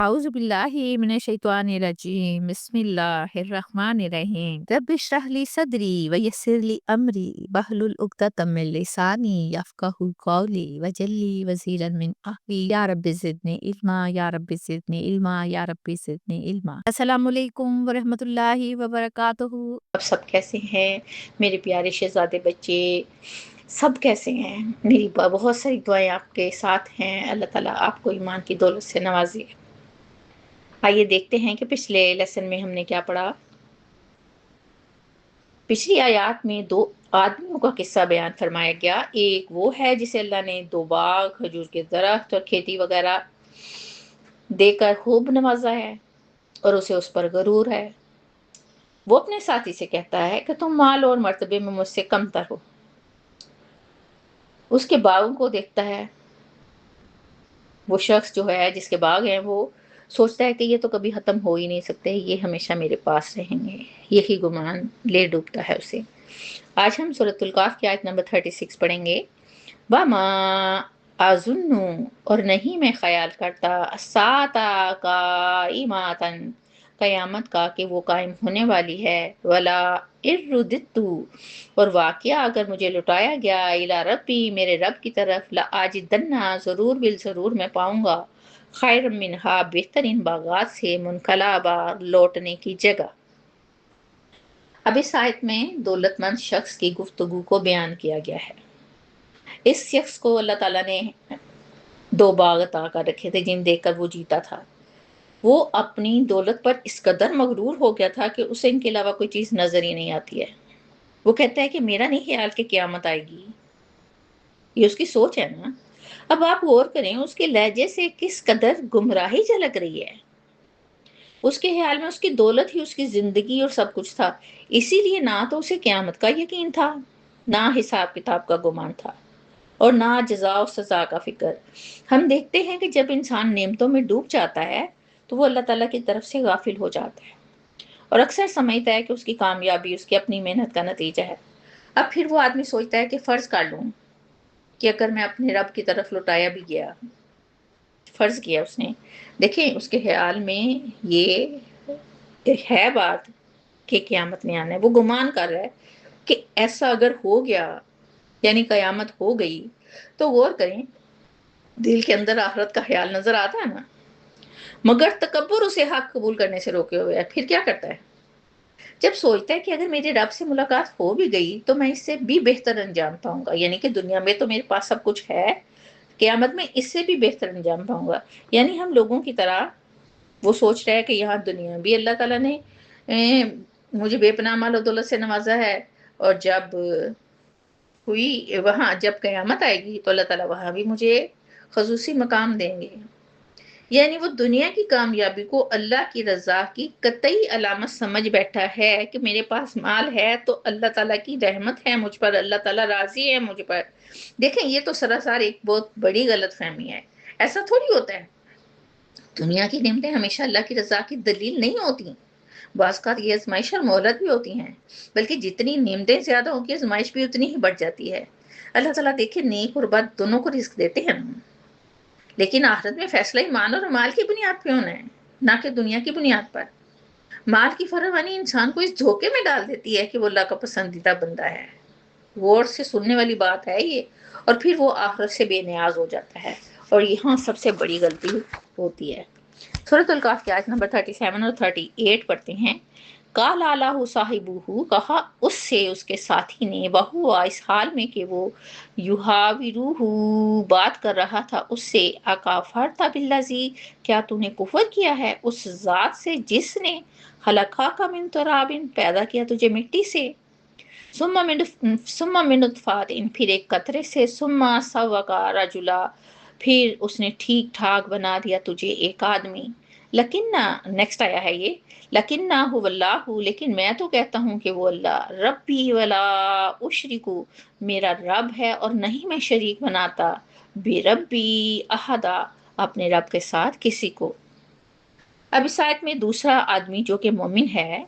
أعوذ بالله من الشيطان الرجيم بسم الله الرحمن الرحيم رب اشرح لي صدري ويسر لي أمري واحلل عقدة من لساني يفقهوا قولي واجعل لي وزيرا من أهلي يا رب زدني علما يا رب زدني علما يا رب زدني علما السلام علیکم ورحمۃ اللہ وبرکاتہ۔ آپ سب کیسے ہیں میرے پیارے شہزادے بچے؟ سب کیسے ہیں؟ میری بہت ساری دعائیں آپ کے ساتھ ہیں۔ اللہ تعالیٰ آپ کو ایمان کی دولت سے نوازے۔ آئیے دیکھتے ہیں کہ پچھلے لیسن میں ہم نے کیا پڑھا۔ پچھلی آیات میں دو آدمیوں کا قصہ بیان فرمایا گیا۔ ایک وہ ہے جسے اللہ نے 2 باغ، کھجور کے درخت اور کھیتی وغیرہ دے کر خوب نوازا ہے اور اسے اس پر غرور ہے۔ وہ اپنے ساتھی سے کہتا ہے کہ تم مال اور مرتبے میں مجھ سے کم تر ہو۔ اس کے باغوں کو دیکھتا ہے۔ وہ شخص جو ہے جس کے باغ ہیں وہ سوچتا ہے کہ یہ تو کبھی ختم ہو ہی نہیں سکتے، یہ ہمیشہ میرے پاس رہیں گے۔ یہی گمان لے ڈوبتا ہے اسے۔ آج ہم سورۃ القاف کی آیت نمبر 36 پڑھیں گے۔ وَمَا أَظُنُّ اور نہیں میں خیال کرتا السَّاعَةَ قَائِمَةً قیامت کا کہ وہ قائم ہونے والی ہے۔ وَلَا إِن رُدِدتُّ اور واقعہ اگر مجھے لٹایا گیا إِلَىٰ رَبِّي میرے رب کی طرف لَأَجِدَنَّ ضرور بالضرور میں پاؤں گا خیر منہا بہترین باغات سے منقلبا لوٹنے کی جگہ۔ اب اس آیت میں دولت مند شخص کی گفتگو کو بیان کیا گیا ہے۔ اس شخص کو اللہ تعالیٰ نے 2 باغ عطا کر رکھے تھے جن دیکھ کر وہ جیتا تھا۔ وہ اپنی دولت پر اس قدر مغرور ہو گیا تھا کہ اسے ان کے علاوہ کوئی چیز نظر ہی نہیں آتی ہے۔ وہ کہتا ہے کہ میرا نہیں خیال کہ قیامت آئے گی۔ یہ اس کی سوچ ہے نا۔ اب آپ غور کریں اس کے لہجے سے کس قدر گمراہی جھلک رہی ہے۔ اس کے خیال میں اس کی دولت ہی اس کی زندگی اور سب کچھ تھا، اسی لیے نہ تو اسے قیامت کا یقین تھا، نہ حساب کتاب کا گمان تھا، اور نہ جزا و سزا کا فکر۔ ہم دیکھتے ہیں کہ جب انسان نعمتوں میں ڈوب جاتا ہے تو وہ اللہ تعالیٰ کی طرف سے غافل ہو جاتا ہے اور اکثر سمجھتا ہے کہ اس کی کامیابی اس کی اپنی محنت کا نتیجہ ہے۔ اب پھر وہ آدمی سوچتا ہے کہ فرض کر لوں کہ اگر میں اپنے رب کی طرف لوٹایا بھی گیا، فرض کیا اس نے، دیکھیں اس کے خیال میں یہ ہے بات کہ قیامت نہیں آنا ہے۔ وہ گمان کر رہا ہے کہ ایسا اگر ہو گیا یعنی قیامت ہو گئی تو غور کریں دل کے اندر آخرت کا خیال نظر آتا ہے نا، مگر تکبر اسے حق قبول کرنے سے روکے ہوئے ہے۔ پھر کیا کرتا ہے؟ جب سوچتا ہے کہ اگر میرے رب سے ملاقات ہو بھی گئی تو میں اس سے بھی بہتر انجام پاؤں گا، یعنی کہ دنیا میں تو میرے پاس سب کچھ ہے، قیامت میں اس سے بھی بہتر انجام پاؤں گا۔ یعنی ہم لوگوں کی طرح وہ سوچ رہا ہے کہ یہاں دنیا بھی اللہ تعالیٰ نے مجھے بے پناہ مال و دولت سے نوازا ہے، اور جب ہوئی وہاں جب قیامت آئے گی تو اللہ تعالیٰ وہاں بھی مجھے خصوصی مقام دیں گے۔ یعنی وہ دنیا کی کامیابی کو اللہ کی رضا کی قطعی علامت سمجھ بیٹھا ہے کہ میرے پاس مال ہے تو اللہ تعالیٰ کی رحمت ہے مجھ پر، اللہ تعالیٰ راضی ہے مجھ پر۔ دیکھیں یہ تو سراسر ایک بہت بڑی غلط فہمی ہے۔ ایسا تھوڑی ہوتا ہے، دنیا کی نعمتیں ہمیشہ اللہ کی رضا کی دلیل نہیں ہوتی۔ بعض اوقات یہ آزمائش اور مہلت بھی ہوتی ہیں، بلکہ جتنی نعمتیں زیادہ ہوگی آزمائش بھی اتنی ہی بڑھ جاتی ہے۔ اللہ تعالیٰ دیکھیں نیک اور بد دونوں کو رزق دیتے ہیں نا، لیکن آخرت میں فیصلہ ایمان اور مال کی بنیاد پہ ہونا ہے، نہ کہ دنیا کی بنیاد پر۔ مال کی فراوانی انسان کو اس دھوکے میں ڈال دیتی ہے کہ وہ اللہ کا پسندیدہ بندہ ہے۔ غور سے سننے والی بات ہے یہ، اور پھر وہ آخرت سے بے نیاز ہو جاتا ہے، اور یہاں سب سے بڑی غلطی ہوتی ہے۔ سورۃ القاف کی آیت نمبر 37 اور 38 پڑھتے ہیں۔ قال الہ صاحبہ کہا اس سے اس کے ساتھی نے، وہو اس حال میں کہ وہ یحاورہ بات کر رہا تھا اس سے، اکافرت بالذی کیا تو نے کفر کیا ہے اس ذات سے جس نے خلقاک من تراب پیدا کیا تجھے مٹی سے، ثم من نطفات پھر ایک قطرے سے، ثم سواک رجلا پھر اس نے ٹھیک ٹھاک بنا دیا تجھے ایک آدمی۔ لیکن نیکسٹ آیا ہے یہ، لیکن هو اللہ لیکن میں تو کہتا ہوں کہ وہ اللہ، ربی ولا اشرکو میرا رب ہے اور نہیں میں شریک بناتا، بربی احدا اپنے رب کے ساتھ کسی کو۔ اب اس آیت میں دوسرا آدمی جو کہ مومن ہے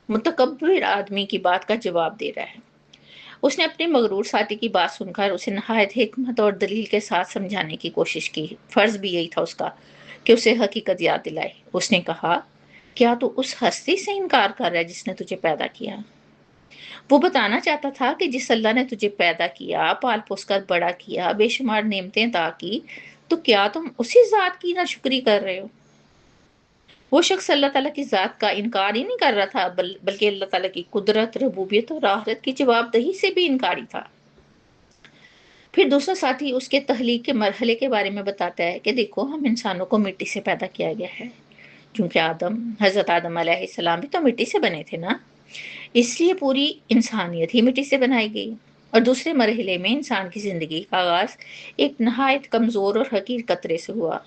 متکبر آدمی کی بات کا جواب دے رہا ہے۔ اس نے اپنے مغرور ساتھی کی بات سن کر اسے نہایت حکمت اور دلیل کے ساتھ سمجھانے کی کوشش کی۔ فرض بھی یہی تھا اس کا کہ اسے حقیقت یاد دلائی۔ اس نے کہا کیا تو اس ہستی سے انکار کر رہا ہے جس نے تجھے پیدا کیا؟ وہ بتانا چاہتا تھا کہ جس اللہ نے تجھے پیدا کیا، پال پوس کر بڑا کیا، بے شمار نعمتیں عطا کی، تو کیا تم اسی ذات کی ناشکری کر رہے ہو؟ وہ شخص اللہ تعالیٰ کی ذات کا انکار ہی نہیں کر رہا تھا، بلکہ اللہ تعالیٰ کی قدرت، ربوبیت اور آخرت کی جواب دہی سے بھی انکاری تھا۔ پھر دوسرا ساتھی اس کے تخلیق کے مرحلے کے بارے میں بتاتا ہے کہ دیکھو، ہم انسانوں کو مٹی سے پیدا کیا گیا ہے، کیونکہ حضرت آدم علیہ السلام بھی تو مٹی سے بنے تھے نا، اس لیے پوری انسانیت ہی مٹی سے بنائی گئی۔ اور دوسرے مرحلے میں انسان کی زندگی کا آغاز ایک نہایت کمزور اور حقیر قطرے سے ہوا۔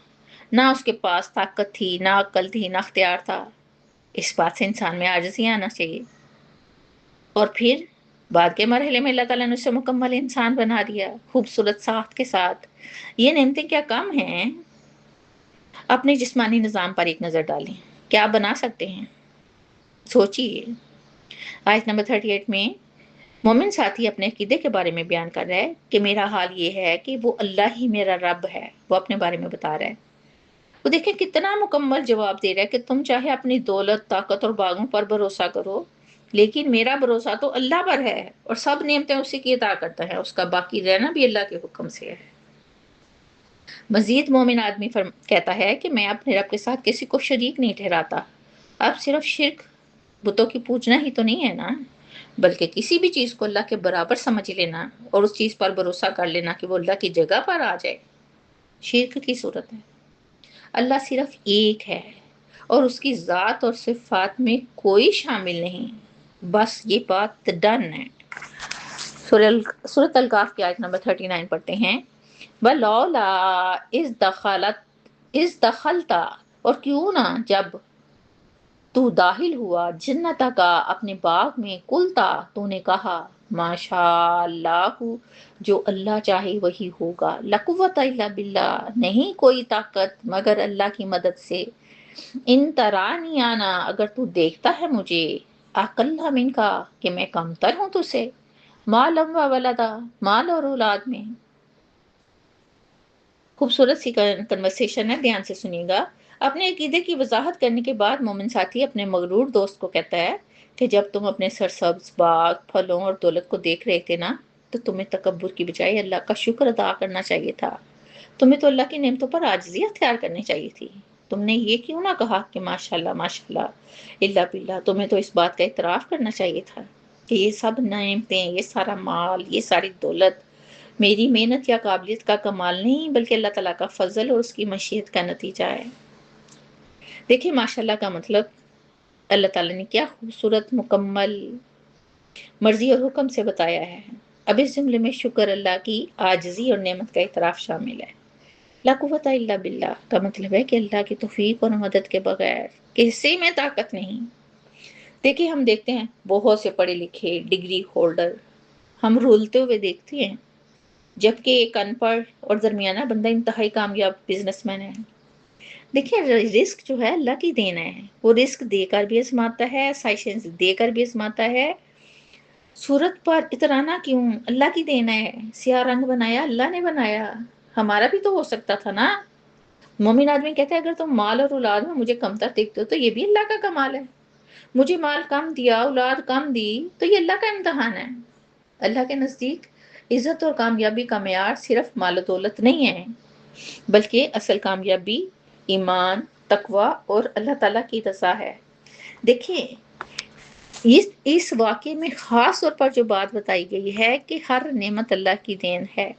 نہ اس کے پاس طاقت تھی، نہ عقل تھی، نہ اختیار تھا۔ اس بات سے انسان میں عاجزی آنا چاہیے۔ اور پھر بعد کے مرحلے میں اللہ تعالیٰ نے اسے مکمل انسان بنا دیا، خوبصورت ساخت کے ساتھ۔ یہ نعمتیں کیا کم ہیں؟ اپنے جسمانی نظام پر ایک نظر ڈالیں، کیا بنا سکتے ہیں؟ سوچئے۔ آیت نمبر 38 میں مومن ساتھی اپنے عقیدے کے بارے میں بیان کر رہا ہے کہ میرا حال یہ ہے کہ وہ اللہ ہی میرا رب ہے۔ وہ اپنے بارے میں بتا رہا ہے۔ وہ دیکھیں کتنا مکمل جواب دے رہا ہے کہ تم چاہے اپنی دولت، طاقت اور باغوں پر بھروسہ کرو، لیکن میرا بھروسہ تو اللہ پر ہے، اور سب نعمتیں اسی کی عطا کرتا ہے، اس کا باقی رہنا بھی اللہ کے حکم سے ہے۔ مزید مومن آدمی کہتا ہے کہ میں اپنے رب کے ساتھ کسی کو شریک نہیں ٹھہراتا۔ اب صرف شرک بتوں کی پوجنا ہی تو نہیں ہے نا، بلکہ کسی بھی چیز کو اللہ کے برابر سمجھ لینا اور اس چیز پر بھروسہ کر لینا کہ وہ اللہ کی جگہ پر آ جائے، شرک کی صورت ہے۔ اللہ صرف ایک ہے اور اس کی ذات اور صفات میں کوئی شامل نہیں، بس یہ بات ڈن ہے۔ سورۃ الکاف کی آیت نمبر 39 پڑھتے ہیں، وَلَوْلَا اِذْ دَخَلْتَ، اور کیوں نہ جب تو داخل ہوا، جنتا کا، اپنے باغ میں، قلتا، تو نے کہا، ماشاء اللہ، جو اللہ چاہے وہی ہوگا، لا قوت الا باللہ، نہیں کوئی طاقت مگر اللہ کی مدد سے، ان ترانی آنا، اگر تو دیکھتا ہے مجھے، اقل من کا، کہ میں کمتر ہوں تجھ سے، مالم و ولدا، مال اور اولاد میں۔ خوبصورت سی کنورسیشن ہے، دھیان سے سنیے گا۔ اپنے عقیدے کی وضاحت کرنے کے بعد مومن ساتھی اپنے مغرور دوست کو کہتا ہے کہ جب تم اپنے سرسبز باغ، پھلوں اور دولت کو دیکھ رہے تھے نا، تو تمہیں تکبر کی بجائے اللہ کا شکر ادا کرنا چاہیے تھا۔ تمہیں تو اللہ کی نعمتوں پر عاجزی اختیار کرنی چاہیے تھی۔ تم نے یہ کیوں نہ کہا کہ ماشاءاللہ ماشاءاللہ الا باللہ؟ تمہیں تو اس بات کا اعتراف کرنا چاہیے تھا کہ یہ سب نعمتیں، یہ سارا مال، یہ ساری دولت میری محنت یا قابلیت کا کمال نہیں، بلکہ اللہ تعالیٰ کا فضل اور اس کی مشیت کا نتیجہ ہے۔ دیکھیں ماشاءاللہ کا مطلب اللہ تعالیٰ نے کیا خوبصورت مکمل مرضی اور حکم سے بتایا ہے۔ اب اس جملے میں شکر اللہ کی، عاجزی اور نعمت کا اعتراف شامل ہے۔ لا قوت الا باللہ کا مطلب ہے کہ اللہ کی توفیق اور مدد کے بغیر کسی میں طاقت نہیں۔ دیکھیں ہم دیکھتے ہیں بہت سے پڑھے لکھے ڈگری ہولڈر ہم رولتے ہوئے دیکھتے ہیں، جبکہ ایک ان پڑھ اور درمیانہ بندہ انتہائی کامیاب بزنس مین ہے۔ دیکھیں رزق جو ہے اللہ کی دین ہے، وہ رزق دے کر بھی آزماتا ہے، سائشنز دے کر بھی آزماتا ہے۔ صورت پر اترانا کیوں؟ اللہ کی دین ہے۔ سیاہ رنگ بنایا اللہ نے بنایا، ہمارا بھی تو ہو سکتا تھا نا۔ مومن آدمی کہتا ہے اگر تم مال اور اولاد میں مجھے کمتر دیکھتے ہو تو یہ بھی اللہ کا کمال ہے۔ مجھے مال کم دیا، اولاد کم دی، تو یہ اللہ کا امتحان ہے۔ اللہ کے نزدیک عزت اور کامیابی کا معیار صرف مال و دولت نہیں ہے، بلکہ اصل کامیابی ایمان، تقوی اور اللہ تعالیٰ کی رضا ہے۔ دیکھیں اس واقعے میں خاص طور پر جو بات بتائی گئی ہے کہ ہر نعمت اللہ کی دین ہے۔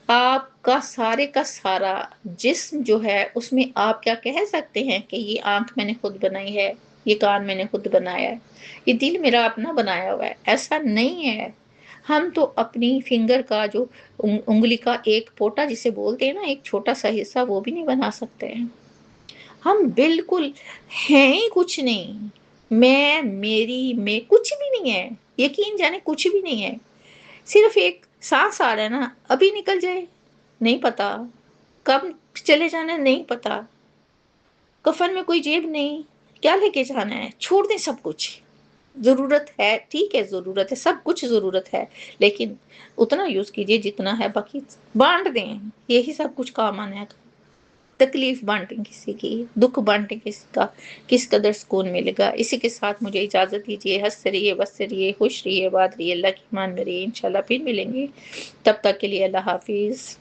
آپ کا سارے کا سارا جسم جو ہے اس میں آپ کیا کہہ سکتے ہیں کہ یہ آنکھ میں نے خود بنائی ہے، یہ کان میں نے خود بنایا ہے، یہ دل میرا اپنا بنایا ہوا ہے؟ ایسا نہیں ہے۔ ہم تو اپنی فنگر کا جو انگلی کا ایک پوٹا جسے بولتے ہیں نا، ایک چھوٹا سا حصہ، وہ بھی نہیں بنا سکتے ہیں۔ ہم بالکل ہیں ہی کچھ نہیں، میں کچھ بھی نہیں ہے، یقین جانے کچھ بھی نہیں ہے۔ صرف ایک سانس آ رہا ہے نا، ابھی نکل جائے نہیں پتا، کب چلے جانا ہے نہیں پتا، کفن میں کوئی جیب نہیں، کیا لے کے جانا ہے، چھوڑ دیں سب کچھ۔ ضرورت ہے، ٹھیک ہے ضرورت ہے، سب کچھ ضرورت ہے، لیکن اتنا یوز کیجئے جتنا ہے، باقی بانٹ دیں، یہی سب کچھ کام آنا ہے۔ تکلیف بانٹیں کسی کی، دکھ بانٹیں کسی کا، کس قدر سکون ملے گا۔ اسی کے ساتھ مجھے اجازت دیجیے، ہنستے رہیے، بستے رہیے، خوش رہیے، آباد رہیے، اللہ کی امان میں رہیے، انشاءاللہ پھر ملیں گے۔ تب تک کے لیے اللہ حافظ۔